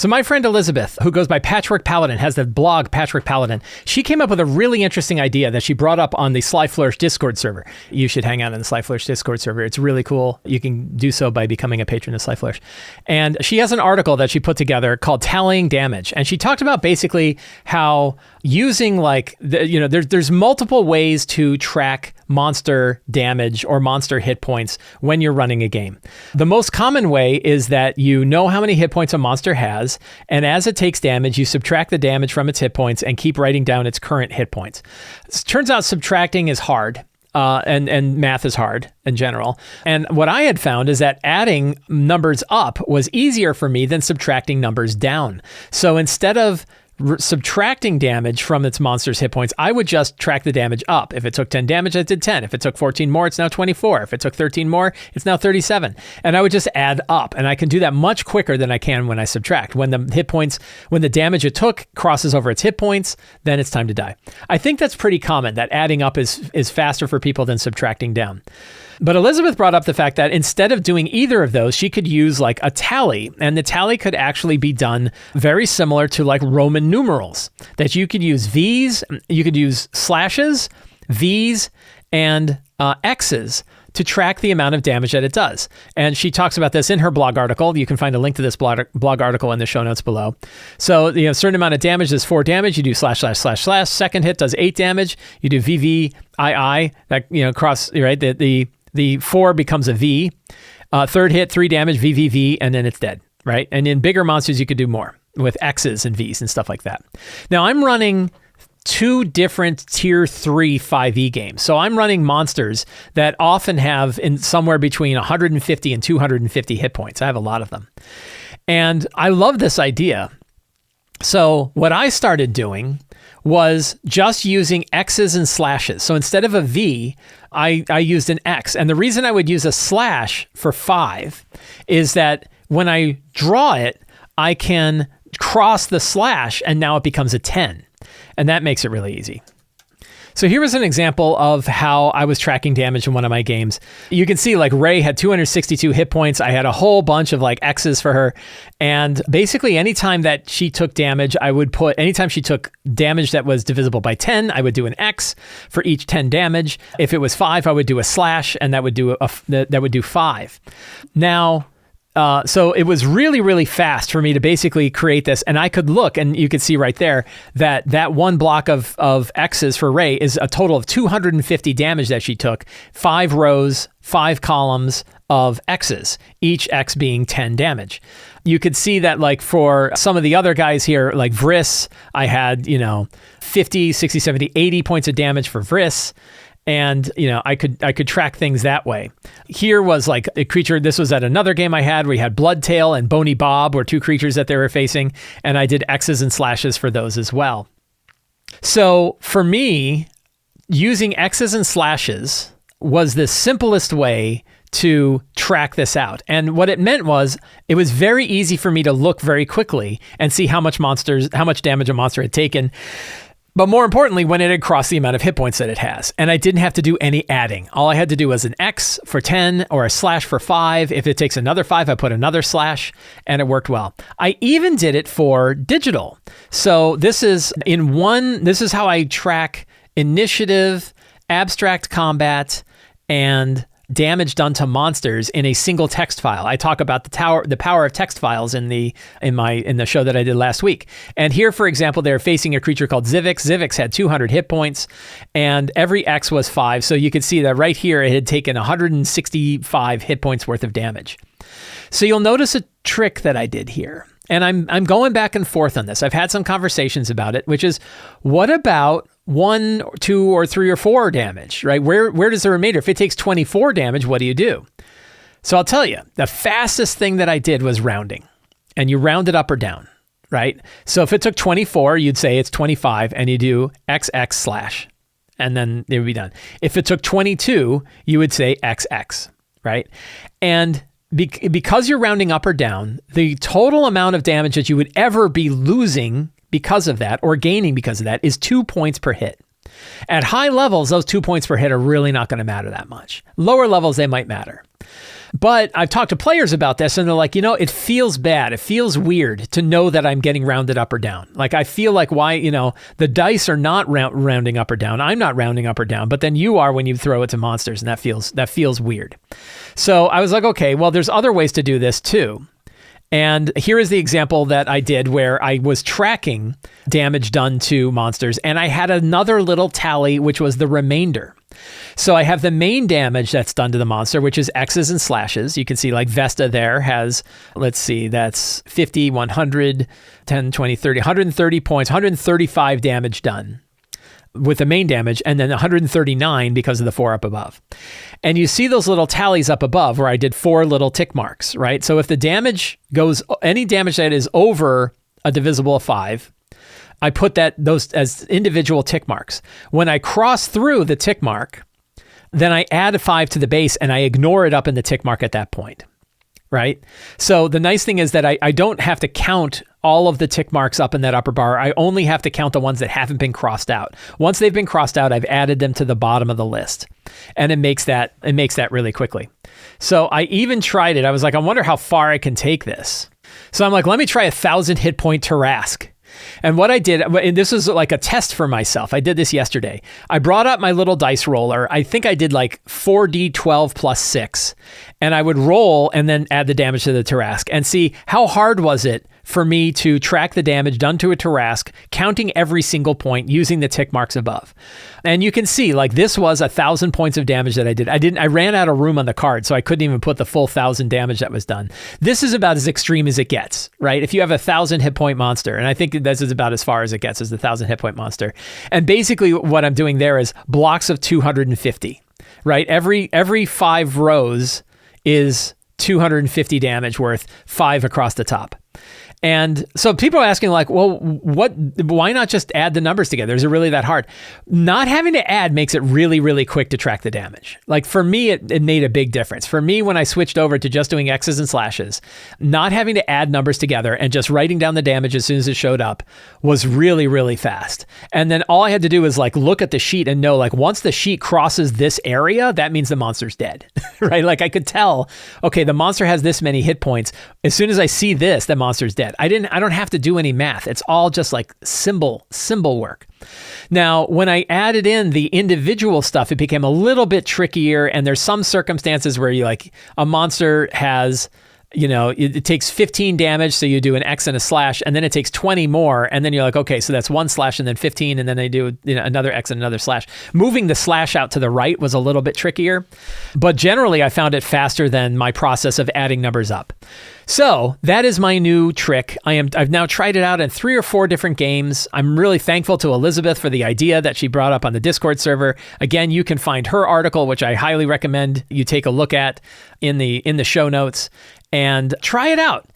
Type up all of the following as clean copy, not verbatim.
So my friend Elizabeth, who goes by Patchwork Paladin, has the blog Patchwork Paladin. She came up with a really interesting idea that she brought up on the Sly Flourish Discord server. You should hang out in the Sly Flourish Discord server. It's really cool. You can do so by becoming a patron of Sly Flourish. And she has an article that she put together called Tallying Damage. And she talked about basically how using there's multiple ways to track monster damage or monster hit points when you're running a game. The most common way is that you know how many hit points a monster has, and as it takes damage, you subtract the damage from its hit points and keep writing down its current hit points. It turns out subtracting is hard. And math is hard in general. And what I had found is that adding numbers up was easier for me than subtracting numbers down. So instead of subtracting damage from its monster's hit points, I would just track the damage up. If it took 10 damage, I did 10. If it took 14 more, it's now 24. If it took 13 more, it's now 37. And I would just add up. And I can do that much quicker than I can when I subtract. When the damage it took crosses over its hit points, then it's time to die. I think that's pretty common, that adding up is faster for people than subtracting down. But Elizabeth brought up the fact that instead of doing either of those, she could use like a tally. And the tally could actually be done very similar to like Roman numerals, that you could use V's, you could use slashes, V's, and X's to track the amount of damage that it does. And she talks about this in her blog article. You can find a link to this blog article in the show notes below. So, a certain amount of damage is 4 damage. You do /////. Second hit does 8 damage. You do VVII. That, cross, right? The 4 becomes a V. Third hit, 3 damage, VVV, and then it's dead, right? And in bigger monsters, you could do more with X's and V's and stuff like that. Now, I'm running 2 different tier 3 5e games. So I'm running monsters that often have in somewhere between 150 and 250 hit points. I have a lot of them. And I love this idea. So what I started doing was just using X's and slashes. So instead of a V, I used an X. And the reason I would use a slash for 5 is that when I draw it, I can cross the slash and now it becomes a 10. And that makes it really easy. So here was an example of how I was tracking damage in one of my games. You can see like Ray had 262 hit points. I had a whole bunch of like X's for her. And basically anytime that she took damage, anytime she took damage that was divisible by 10, I would do an X for each 10 damage. If it was 5, I would do a slash, and that would do 5. Now, so it was really, really fast for me to basically create this. And I could look, and you could see right there that one block of X's for Ray is a total of 250 damage that she took. 5 rows, 5 columns of X's, each X being 10 damage. You could see that like for some of the other guys here, like Vriss, I had, 50, 60, 70, 80 points of damage for Vriss. And, I could track things that way. Here was like a creature. This was at another game I had. We had Bloodtail and Bony Bob were 2 creatures that they were facing. And I did X's and slashes for those as well. So for me, using X's and slashes was the simplest way to track this out. And what it meant was it was very easy for me to look very quickly and see how much damage a monster had taken. But more importantly, when it had crossed the amount of hit points that it has. And I didn't have to do any adding. All I had to do was an X for 10 or a slash for 5. If it takes another 5, I put another slash, and it worked well. I even did it for digital. So this is how I track initiative, abstract combat, and damage done to monsters in a single text file. I talk about the power of text files in the show that I did last week. And here, for example, they're facing a creature called Zivix. Zivix had 200 hit points, and every X was 5. So you could see that right here, it had taken 165 hit points worth of damage. So you'll notice a trick that I did here. And I'm going back and forth on this. I've had some conversations about it, which is, what about 1, 2, or 3, or 4 damage, right? Where does the remainder? If it takes 24 damage, what do you do? So I'll tell you, the fastest thing that I did was rounding. And you round it up or down, right? So if it took 24, you'd say it's 25, and you do XX slash, and then it would be done. If it took 22, you would say XX, right? And because you're rounding up or down, the total amount of damage that you would ever be losing because of that, or gaining because of that, is 2 points per hit. At high levels, those 2 points per hit are really not going to matter that much. Lower levels, they might matter. But I've talked to players about this and they're like, it feels bad. It feels weird to know that I'm getting rounded up or down. Like, I feel like why, the dice are not rounding up or down. I'm not rounding up or down, but then you are when you throw it to monsters, and that feels weird. So I was like, okay, well, there's other ways to do this too. And here is the example that I did where I was tracking damage done to monsters, and I had another little tally, which was the remainder. So I have the main damage that's done to the monster, which is X's and slashes. You can see like Vesta there has, let's see, that's 50, 100, 10, 20, 30, 130 points, 135 damage done with the main damage, and then 139 because of the 4 up above. And you see those little tallies up above where I did 4 little tick marks, right? So if the damage goes, any damage that is over a divisible of 5, I put those as individual tick marks. When I cross through the tick mark, then I add a 5 to the base and I ignore it up in the tick mark at that point, right? So the nice thing is that I don't have to count all of the tick marks up in that upper bar. I only have to count the ones that haven't been crossed out. Once they've been crossed out, I've added them to the bottom of the list. And it makes that really quickly. So I even tried it. I was like, I wonder how far I can take this. So I'm like, let me try 1,000 hit point Tarrasque. And what I did, and this was like a test for myself. I did this yesterday. I brought up my little dice roller. I think I did like 4d12 plus 6. And I would roll and then add the damage to the Tarrasque and see how hard was it for me to track the damage done to a Tarrasque, counting every single point using the tick marks above. And you can see like this was 1,000 points of damage that I did. I ran out of room on the card, so I couldn't even put the full 1,000 damage that was done. This is about as extreme as it gets, right? If you have 1,000 hit point monster, and I think this is about as far as it gets, as the 1,000 hit point monster. And basically what I'm doing there is blocks of 250, right? Every 5 rows is 250 damage worth, 5 across the top. And so people are asking like, well, why not just add the numbers together? Is it really that hard? Not having to add makes it really, really quick to track the damage. Like for me, it made a big difference. For me, when I switched over to just doing X's and slashes, not having to add numbers together and just writing down the damage as soon as it showed up was really, really fast. And then all I had to do was like look at the sheet and know like once the sheet crosses this area, that means the monster's dead, right? Like I could tell, okay, the monster has this many hit points. As soon as I see this, the monster's dead. I don't have to do any math. It's all just like symbol work. Now, when I added in the individual stuff, it became a little bit trickier. And there's some circumstances where you like a monster has, it takes 15 damage. So you do an X and a slash, and then it takes 20 more. And then you're like, okay, so that's 1 slash and then 15. And then they do another X and another slash. Moving the slash out to the right was a little bit trickier, but generally I found it faster than my process of adding numbers up. So that is my new trick. I've now tried it out in 3 or 4 different games. I'm really thankful to Elizabeth for the idea that she brought up on the Discord server. Again, you can find her article, which I highly recommend you take a look at in the show notes and try it out.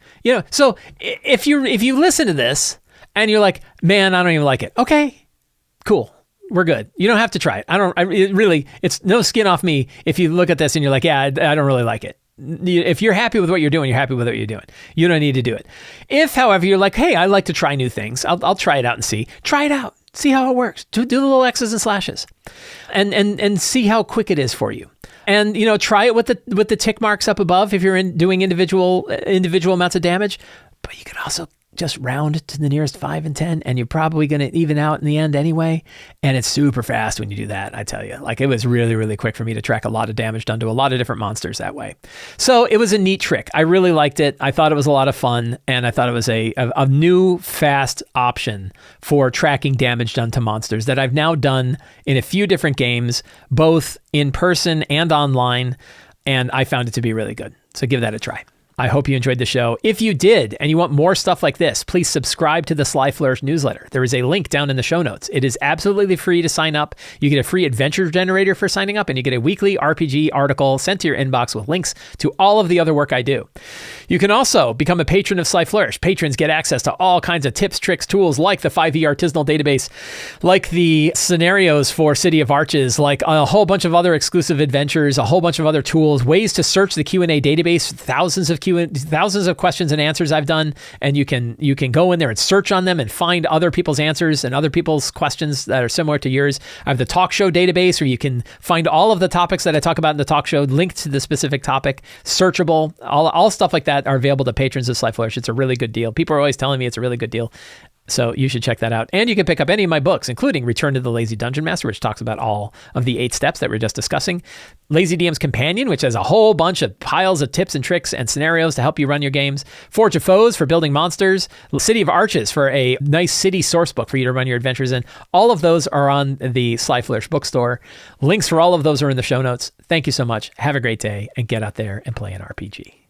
So if you listen to this and you're like, man, I don't even like it. Okay, cool. We're good. You don't have to try it. It's no skin off me if you look at this and you're like, yeah, I don't really like it. If you're happy with what you're doing, you're happy with what you're doing. You don't need to do it. If, however, you're like, hey, I like to try new things, I'll try it out and see. Try it out. See how it works. Do the little X's and slashes, and see how quick it is for you. And try it with the tick marks up above if you're doing individual amounts of damage. But you can also just round to the nearest 5 and 10, and you're probably going to even out in the end anyway. And it's super fast when you do that, I tell you. Like, it was really, really quick for me to track a lot of damage done to a lot of different monsters that way. So it was a neat trick. I really liked it. I thought it was a lot of fun, and I thought it was a new, fast option for tracking damage done to monsters that I've now done in a few different games, both in person and online, and I found it to be really good. So give that a try. I hope you enjoyed the show. If you did, and you want more stuff like this, please subscribe to the Sly Flourish newsletter. There is a link down in the show notes. It is absolutely free to sign up. You get a free adventure generator for signing up, and you get a weekly RPG article sent to your inbox with links to all of the other work I do. You can also become a patron of Sly Flourish. Patrons get access to all kinds of tips, tricks, tools, like the 5e artisanal database, like the scenarios for City of Arches, like a whole bunch of other exclusive adventures, a whole bunch of other tools, ways to search the Q&A database, thousands of Q&A thousands of questions and answers I've done, and you can go in there and search on them and find other people's answers and other people's questions that are similar to yours. I have the talk show database where you can find all of the topics that I talk about in the talk show, linked to the specific topic, searchable. All stuff like that are available to patrons of Sly Flourish. It's a really good deal. People are always telling me it's a really good deal. So you should check that out. And you can pick up any of my books, including Return to the Lazy Dungeon Master, which talks about all of the 8 steps that we are just discussing. Lazy DM's Companion, which has a whole bunch of piles of tips and tricks and scenarios to help you run your games. Forge of Foes for building monsters. City of Arches for a nice city source book for you to run your adventures in. All of those are on the Sly Flourish bookstore. Links for all of those are in the show notes. Thank you so much. Have a great day and get out there and play an RPG.